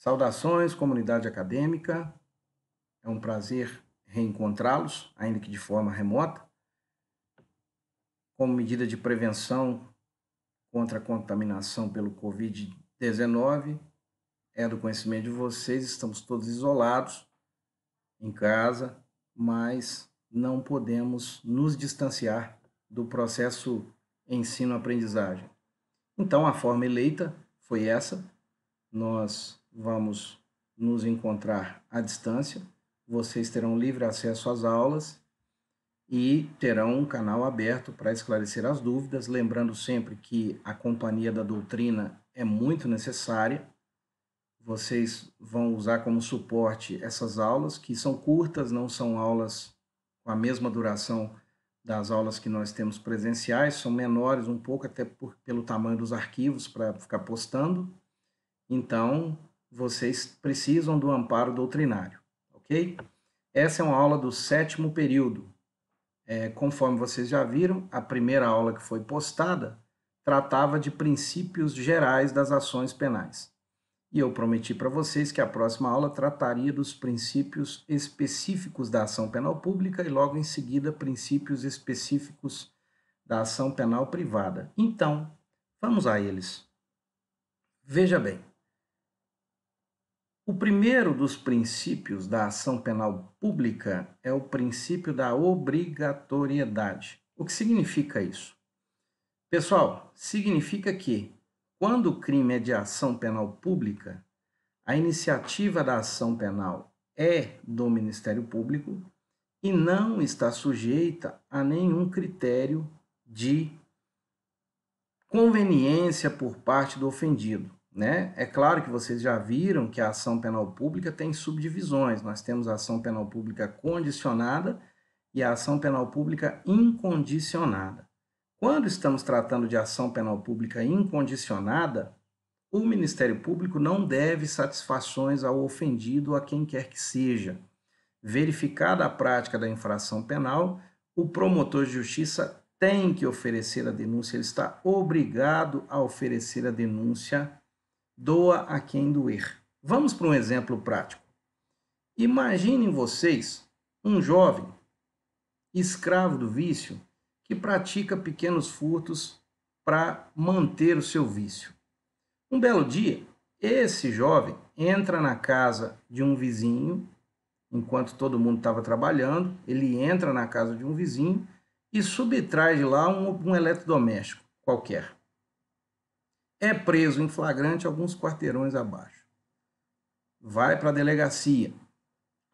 Saudações, comunidade acadêmica. É um prazer reencontrá-los, ainda que de forma remota. Como medida de prevenção contra a contaminação pelo Covid-19, é do conhecimento de vocês, estamos todos isolados em casa, mas não podemos nos distanciar do processo ensino-aprendizagem. Então, a forma eleita foi essa. Nós vamos nos encontrar à distância, vocês terão livre acesso às aulas e terão um canal aberto para esclarecer as dúvidas, lembrando sempre que a companhia da doutrina é muito necessária. Vocês vão usar como suporte essas aulas, que são curtas, não são aulas com a mesma duração das aulas que nós temos presenciais, são menores um pouco, até pelo tamanho dos arquivos para ficar postando. Então, vocês precisam do amparo doutrinário, ok? Essa é uma aula do 7º período. Conforme vocês já viram, a primeira aula que foi postada tratava de princípios gerais das ações penais. E eu prometi para vocês que a próxima aula trataria dos princípios específicos da ação penal pública e logo em seguida princípios específicos da ação penal privada. Então, vamos a eles. Veja bem. O primeiro dos princípios da ação penal pública é o princípio da obrigatoriedade. O que significa isso? Pessoal, significa que, quando o crime é de ação penal pública, a iniciativa da ação penal é do Ministério Público e não está sujeita a nenhum critério de conveniência por parte do ofendido. Né? É claro que vocês já viram que a ação penal pública tem subdivisões. Nós temos a ação penal pública condicionada e a ação penal pública incondicionada. Quando estamos tratando de ação penal pública incondicionada, o Ministério Público não deve satisfações ao ofendido ou a quem quer que seja. Verificada a prática da infração penal, o promotor de justiça tem que oferecer a denúncia, ele está obrigado a oferecer a denúncia, doa a quem doer. Vamos para um exemplo prático. Imaginem vocês um jovem escravo do vício que pratica pequenos furtos para manter o seu vício. Um belo dia, esse jovem entra na casa de um vizinho, enquanto todo mundo estava trabalhando, ele entra na casa de um vizinho e subtrai de lá um eletrodoméstico qualquer. É preso em flagrante alguns quarteirões abaixo. Vai para a delegacia.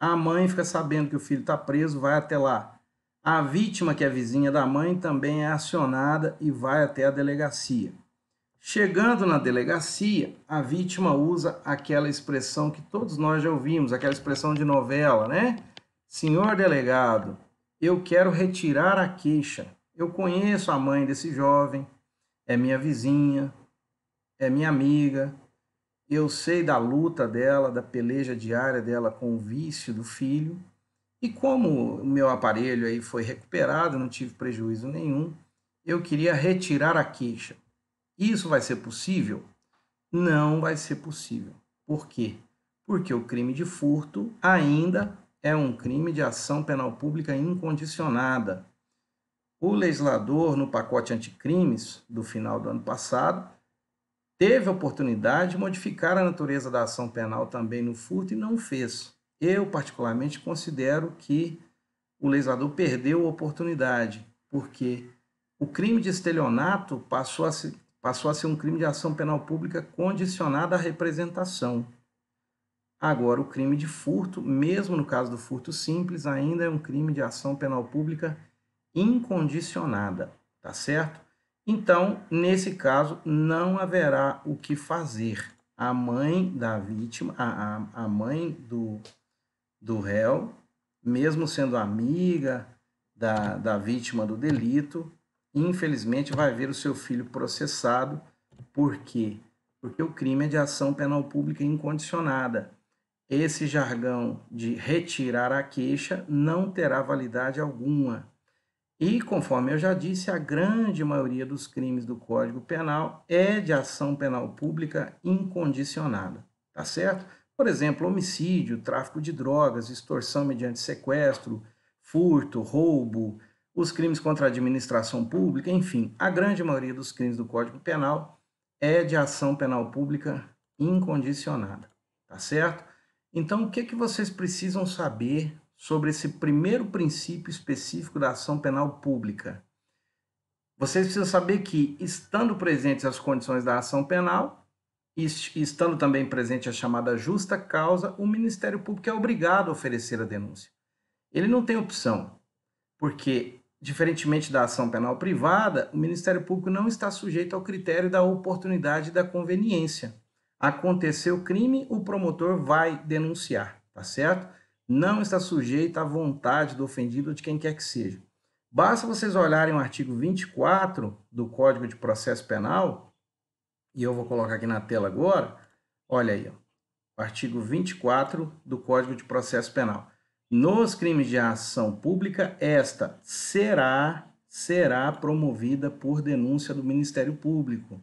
A mãe fica sabendo que o filho está preso, vai até lá. A vítima, que é vizinha da mãe, também é acionada e vai até a delegacia. Chegando na delegacia, a vítima usa aquela expressão que todos nós já ouvimos, aquela expressão de novela, né? Senhor delegado, eu quero retirar a queixa. Eu conheço a mãe desse jovem, é minha vizinha, é minha amiga, eu sei da luta dela, da peleja diária dela com o vício do filho, e como o meu aparelho aí foi recuperado, não tive prejuízo nenhum, eu queria retirar a queixa. Isso vai ser possível? Não vai ser possível. Por quê? Porque o crime de furto ainda é um crime de ação penal pública incondicionada. O legislador, no pacote anticrimes do final do ano passado, teve a oportunidade de modificar a natureza da ação penal também no furto e não fez. Eu, particularmente, considero que o legislador perdeu a oportunidade, porque o crime de estelionato passou a ser um crime de ação penal pública condicionada à representação. Agora, o crime de furto, mesmo no caso do furto simples, ainda é um crime de ação penal pública incondicionada, tá certo? Então, nesse caso, não haverá o que fazer. A mãe da vítima, a mãe do réu, mesmo sendo amiga da vítima do delito, infelizmente vai ver o seu filho processado. Por quê? Porque o crime é de ação penal pública incondicionada. Esse jargão de retirar a queixa não terá validade alguma. E, conforme eu já disse, a grande maioria dos crimes do Código Penal é de ação penal pública incondicionada, tá certo? Por exemplo, homicídio, tráfico de drogas, extorsão mediante sequestro, furto, roubo, os crimes contra a administração pública, enfim, a grande maioria dos crimes do Código Penal é de ação penal pública incondicionada, tá certo? Então, o que que vocês precisam saber sobre esse primeiro princípio específico da ação penal pública? Vocês precisam saber que, estando presentes as condições da ação penal, e estando também presente a chamada justa causa, o Ministério Público é obrigado a oferecer a denúncia. Ele não tem opção, porque, diferentemente da ação penal privada, o Ministério Público não está sujeito ao critério da oportunidade e da conveniência. Aconteceu o crime, o promotor vai denunciar, tá certo? Não está sujeito à vontade do ofendido ou de quem quer que seja. Basta vocês olharem o artigo 24 do Código de Processo Penal, e eu vou colocar aqui na tela agora, olha aí, ó, o artigo 24 do Código de Processo Penal. Nos crimes de ação pública, esta será promovida por denúncia do Ministério Público.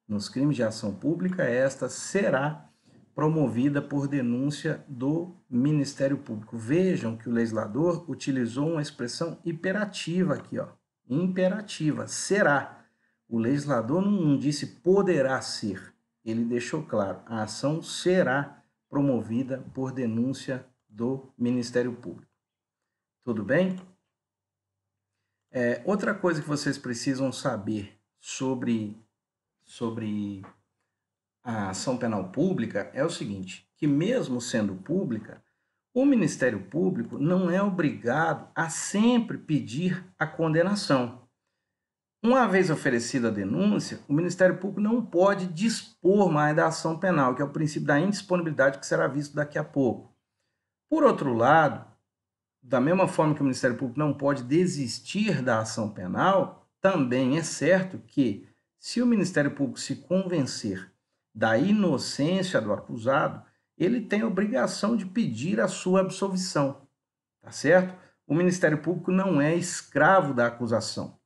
Nos crimes de ação pública, esta será promovida por denúncia do Ministério Público. Vejam que o legislador utilizou uma expressão imperativa aqui, ó. Imperativa, será. O legislador não disse poderá ser. Ele deixou claro, a ação será promovida por denúncia do Ministério Público. Tudo bem? Outra coisa que vocês precisam saber sobre a ação penal pública é o seguinte, que mesmo sendo pública, o Ministério Público não é obrigado a sempre pedir a condenação. Uma vez oferecida a denúncia, o Ministério Público não pode dispor mais da ação penal, que é o princípio da indisponibilidade que será visto daqui a pouco. Por outro lado, da mesma forma que o Ministério Público não pode desistir da ação penal, também é certo que, se o Ministério Público se convencer da inocência do acusado, ele tem a obrigação de pedir a sua absolvição, tá certo? O Ministério Público não é escravo da acusação.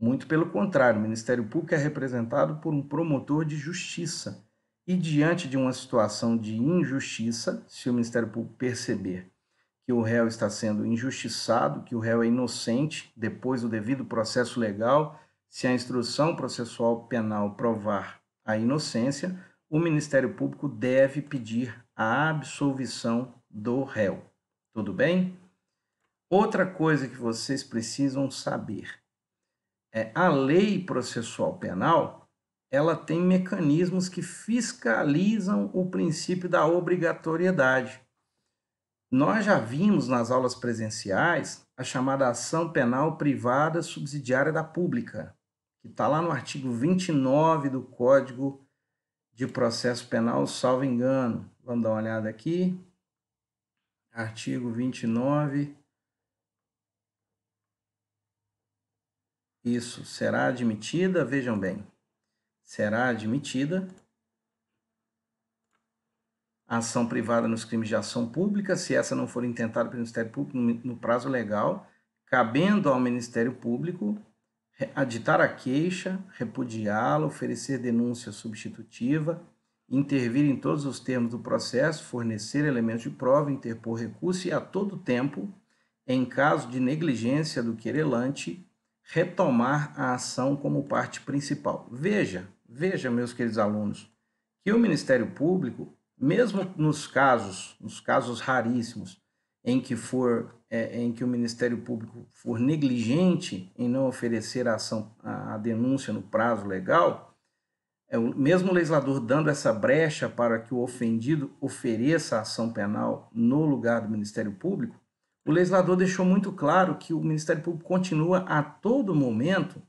Muito pelo contrário, o Ministério Público é representado por um promotor de justiça. E diante de uma situação de injustiça, se o Ministério Público perceber que o réu está sendo injustiçado, que o réu é inocente, depois do devido processo legal, se a instrução processual penal provar a inocência, o Ministério Público deve pedir a absolvição do réu. Tudo bem? Outra coisa que vocês precisam saber a lei processual penal, ela tem mecanismos que fiscalizam o princípio da obrigatoriedade. Nós já vimos nas aulas presenciais a chamada ação penal privada subsidiária da pública, que está lá no artigo 29 do Código de Processo Penal, salvo engano. Vamos dar uma olhada aqui. Artigo 29. Isso, será admitida, vejam bem, será admitida a ação privada nos crimes de ação pública, se essa não for intentada pelo Ministério Público no prazo legal, cabendo ao Ministério Público aditar a queixa, repudiá-la, oferecer denúncia substitutiva, intervir em todos os termos do processo, fornecer elementos de prova, interpor recurso e, a todo tempo, em caso de negligência do querelante, retomar a ação como parte principal. Veja, meus queridos alunos, que o Ministério Público, mesmo nos casos raríssimos, em que o Ministério Público for negligente em não oferecer a denúncia no prazo legal, mesmo o legislador dando essa brecha para que o ofendido ofereça a ação penal no lugar do Ministério Público, o legislador deixou muito claro que o Ministério Público continua a todo momento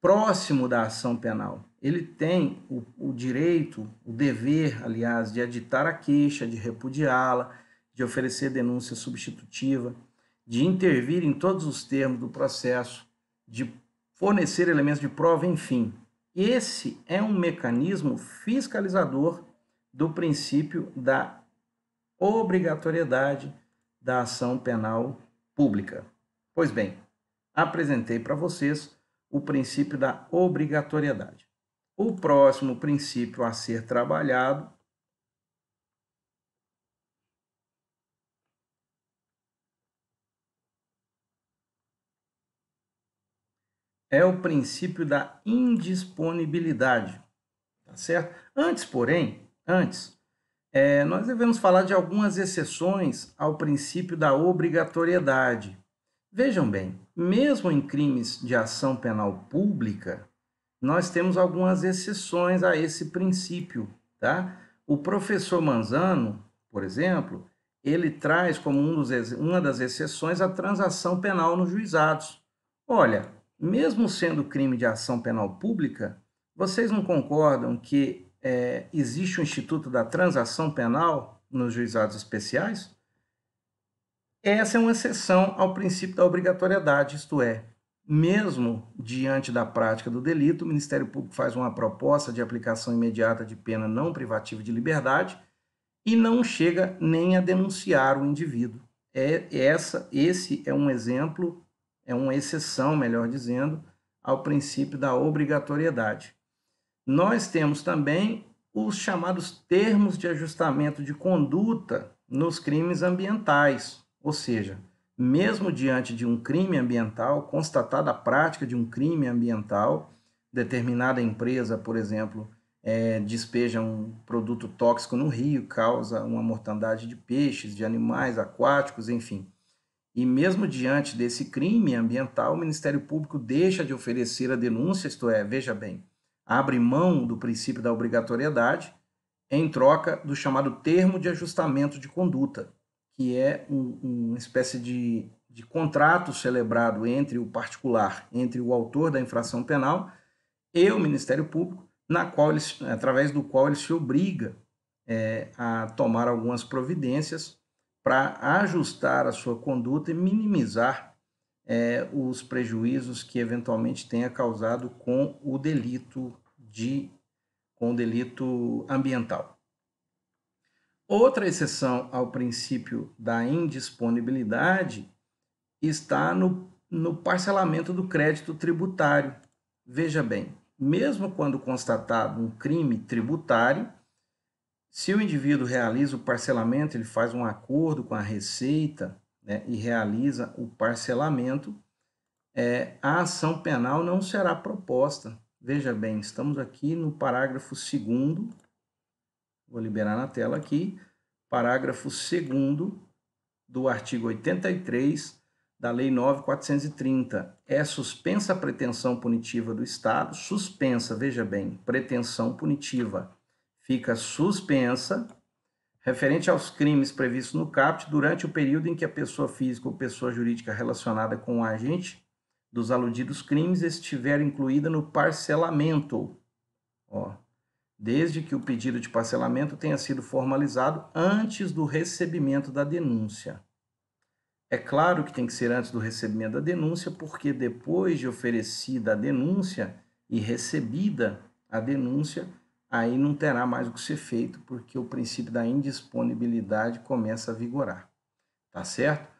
próximo da ação penal. Ele tem o direito, o dever, aliás, de aditar a queixa, de repudiá-la, de oferecer denúncia substitutiva, de intervir em todos os termos do processo, de fornecer elementos de prova, enfim. Esse é um mecanismo fiscalizador do princípio da obrigatoriedade da ação penal pública. Pois bem, apresentei para vocês o princípio da obrigatoriedade. O próximo princípio a ser trabalhado é o princípio da indisponibilidade, tá certo? Antes, nós devemos falar de algumas exceções ao princípio da obrigatoriedade. Vejam bem, mesmo em crimes de ação penal pública, nós temos algumas exceções a esse princípio, tá? O professor Manzano, por exemplo, ele traz como uma das exceções a transação penal nos juizados. Olha, mesmo sendo crime de ação penal pública, vocês não concordam que existe o instituto da transação penal nos juizados especiais? Essa é uma exceção ao princípio da obrigatoriedade, isto é, mesmo diante da prática do delito, o Ministério Público faz uma proposta de aplicação imediata de pena não privativa de liberdade e não chega nem a denunciar o indivíduo. Esse é um exemplo, é uma exceção, melhor dizendo, ao princípio da obrigatoriedade. Nós temos também os chamados termos de ajustamento de conduta nos crimes ambientais, ou seja, mesmo diante de um crime ambiental, constatada a prática de um crime ambiental, determinada empresa, por exemplo, despeja um produto tóxico no rio, causa uma mortandade de peixes, de animais aquáticos, enfim. E mesmo diante desse crime ambiental, o Ministério Público deixa de oferecer a denúncia, isto é, veja bem, abre mão do princípio da obrigatoriedade em troca do chamado termo de ajustamento de conduta, que é uma espécie de contrato celebrado entre o particular, entre o autor da infração penal e o Ministério Público, através do qual ele se obriga a tomar algumas providências para ajustar a sua conduta e minimizar os prejuízos que eventualmente tenha causado com o delito ambiental. Outra exceção ao princípio da indisponibilidade está no parcelamento do crédito tributário. Veja bem, mesmo quando constatado um crime tributário, se o indivíduo realiza o parcelamento, ele faz um acordo com a Receita, né, e realiza o parcelamento, a ação penal não será proposta. Veja bem, estamos aqui no parágrafo 2º, vou liberar na tela aqui, parágrafo 2º do artigo 83 da Lei 9.430. É suspensa a pretensão punitiva do Estado, suspensa, veja bem, pretensão punitiva fica suspensa, referente aos crimes previstos no caput, durante o período em que a pessoa física ou pessoa jurídica relacionada com o agente dos aludidos crimes estiver incluída no parcelamento, desde que o pedido de parcelamento tenha sido formalizado antes do recebimento da denúncia. É claro que tem que ser antes do recebimento da denúncia, porque depois de oferecida a denúncia e recebida a denúncia, aí não terá mais o que ser feito, porque o princípio da indisponibilidade começa a vigorar, tá certo?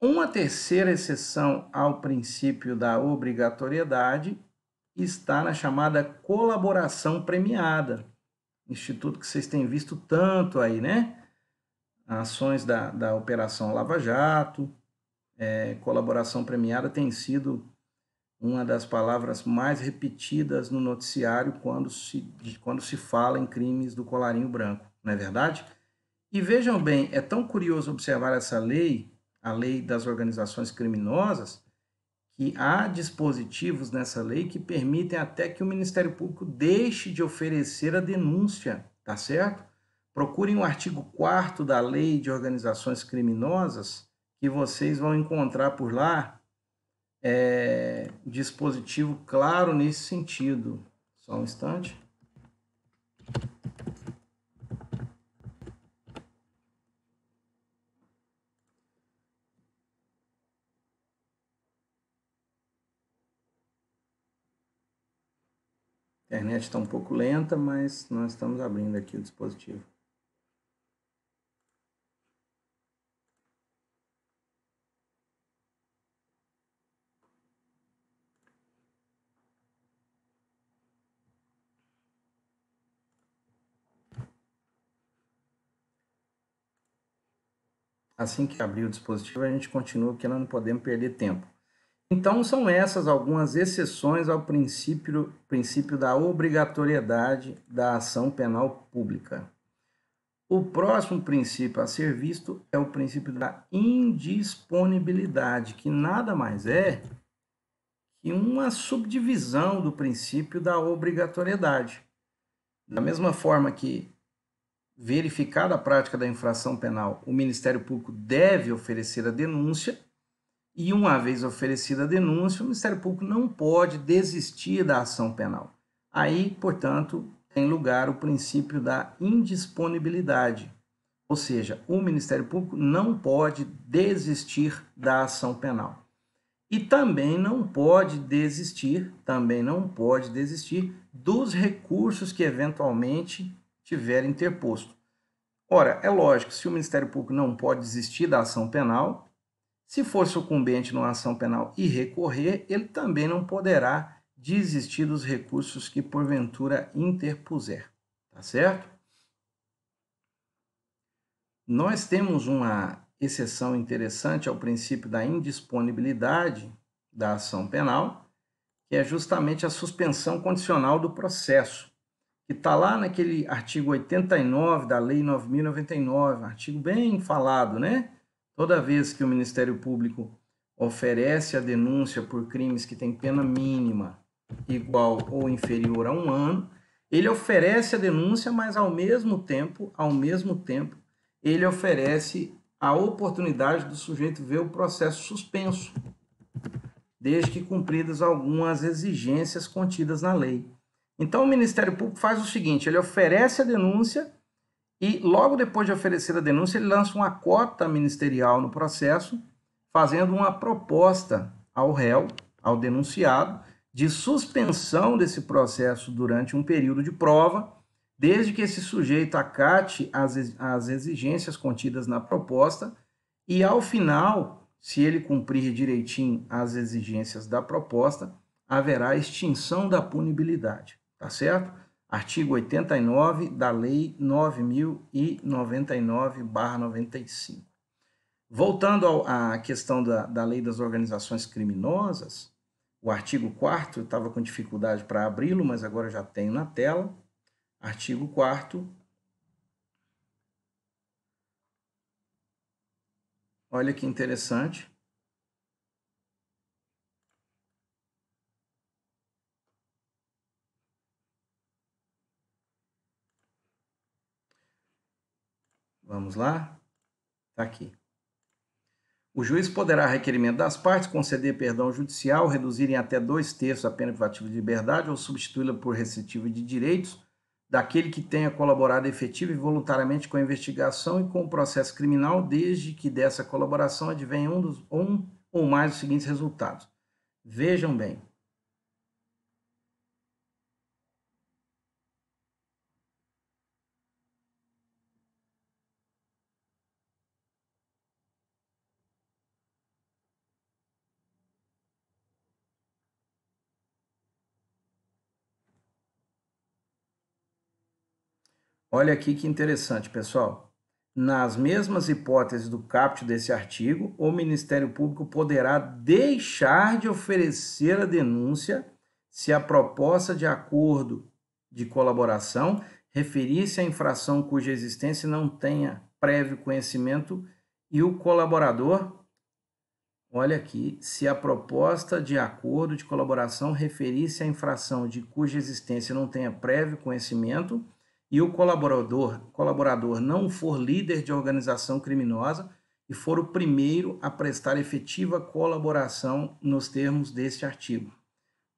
Uma terceira exceção ao princípio da obrigatoriedade está na chamada colaboração premiada, instituto que vocês têm visto tanto aí, né? Ações da Operação Lava Jato, colaboração premiada tem sido uma das palavras mais repetidas no noticiário quando se fala em crimes do colarinho branco, não é verdade? E vejam bem, é tão curioso observar essa lei, a lei das organizações criminosas, que há dispositivos nessa lei que permitem até que o Ministério Público deixe de oferecer a denúncia, tá certo? Procurem o artigo 4º da Lei de Organizações Criminosas, que vocês vão encontrar por lá dispositivo claro nesse sentido. Só um instante. A internet está um pouco lenta, mas nós estamos abrindo aqui o dispositivo. Assim que abrir o dispositivo, a gente continua, porque nós não podemos perder tempo. Então, são essas algumas exceções ao princípio da obrigatoriedade da ação penal pública. O próximo princípio a ser visto é o princípio da indisponibilidade, que nada mais é que uma subdivisão do princípio da obrigatoriedade. Da mesma forma que, verificada a prática da infração penal, o Ministério Público deve oferecer a denúncia, e uma vez oferecida a denúncia, o Ministério Público não pode desistir da ação penal. Aí, portanto, tem lugar o princípio da indisponibilidade, ou seja, o Ministério Público não pode desistir da ação penal. E também não pode desistir dos recursos que eventualmente tiver interposto. Ora, é lógico, se o Ministério Público não pode desistir da ação penal, se for sucumbente numa ação penal e recorrer, ele também não poderá desistir dos recursos que porventura interpuser. Tá certo? Nós temos uma exceção interessante ao princípio da indisponibilidade da ação penal, que é justamente a suspensão condicional do processo, que está lá naquele artigo 89 da Lei 9.099, artigo bem falado, né? Toda vez que o Ministério Público oferece a denúncia por crimes que têm pena mínima igual ou inferior a 1 ano, ele oferece a denúncia, mas ao mesmo tempo, ele oferece a oportunidade do sujeito ver o processo suspenso, desde que cumpridas algumas exigências contidas na lei. Então, o Ministério Público faz o seguinte, ele oferece a denúncia e, logo depois de oferecer a denúncia, ele lança uma cota ministerial no processo, fazendo uma proposta ao réu, ao denunciado, de suspensão desse processo durante um período de prova, desde que esse sujeito acate as exigências contidas na proposta e, ao final, se ele cumprir direitinho as exigências da proposta, haverá extinção da punibilidade, tá certo? Artigo 89 da Lei 9.099/95. Voltando à questão da Lei das Organizações Criminosas, o artigo 4º, eu estava com dificuldade para abri-lo, mas agora já tenho na tela. Artigo 4º. Olha que interessante. Vamos lá? Está aqui. O juiz poderá, a requerimento das partes, conceder perdão judicial, reduzir em até 2/3 a pena privativa de liberdade ou substituí-la por restritiva de direitos daquele que tenha colaborado efetiva e voluntariamente com a investigação e com o processo criminal, desde que dessa colaboração advenha um ou mais dos seguintes resultados. Vejam bem. Olha aqui que interessante, pessoal. Nas mesmas hipóteses do caput desse artigo, o Ministério Público poderá deixar de oferecer a denúncia se a proposta de acordo de colaboração referir-se à infração cuja existência não tenha prévio conhecimento e o colaborador, olha aqui, se a proposta de acordo de colaboração referir-se à infração de cuja existência não tenha prévio conhecimento e o colaborador não for líder de organização criminosa e for o primeiro a prestar efetiva colaboração nos termos deste artigo.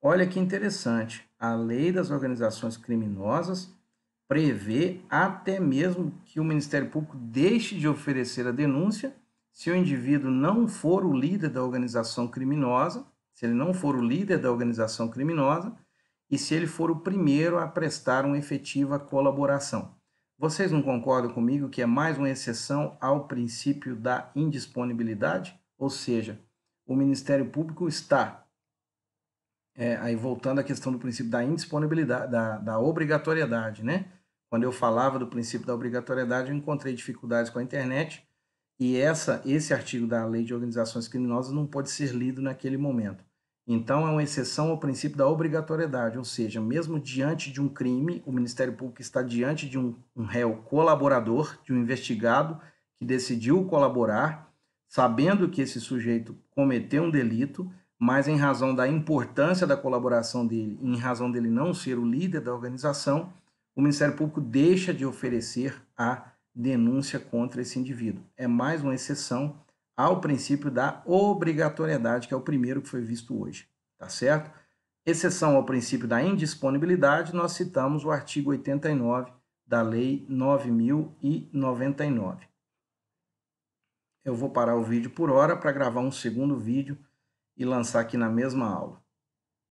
Olha que interessante, a Lei das Organizações Criminosas prevê até mesmo que o Ministério Público deixe de oferecer a denúncia se o indivíduo não for o líder da organização criminosa, se ele não for o líder da organização criminosa, e se ele for o primeiro a prestar uma efetiva colaboração. Vocês não concordam comigo que é mais uma exceção ao princípio da indisponibilidade? Ou seja, o Ministério Público está, aí voltando à questão do princípio da indisponibilidade, da obrigatoriedade, né? Quando eu falava do princípio da obrigatoriedade, eu encontrei dificuldades com a internet e esse artigo da Lei de Organizações Criminosas não pode ser lido naquele momento. Então, é uma exceção ao princípio da obrigatoriedade, ou seja, mesmo diante de um crime, o Ministério Público está diante de um réu colaborador, de um investigado que decidiu colaborar, sabendo que esse sujeito cometeu um delito, mas em razão da importância da colaboração dele, em razão dele não ser o líder da organização, o Ministério Público deixa de oferecer a denúncia contra esse indivíduo. É mais uma exceção ao princípio da obrigatoriedade, que é o primeiro que foi visto hoje, tá certo? Exceção ao princípio da indisponibilidade, nós citamos o artigo 89 da Lei 9.099. Eu vou parar o vídeo por hora para gravar um segundo vídeo e lançar aqui na mesma aula.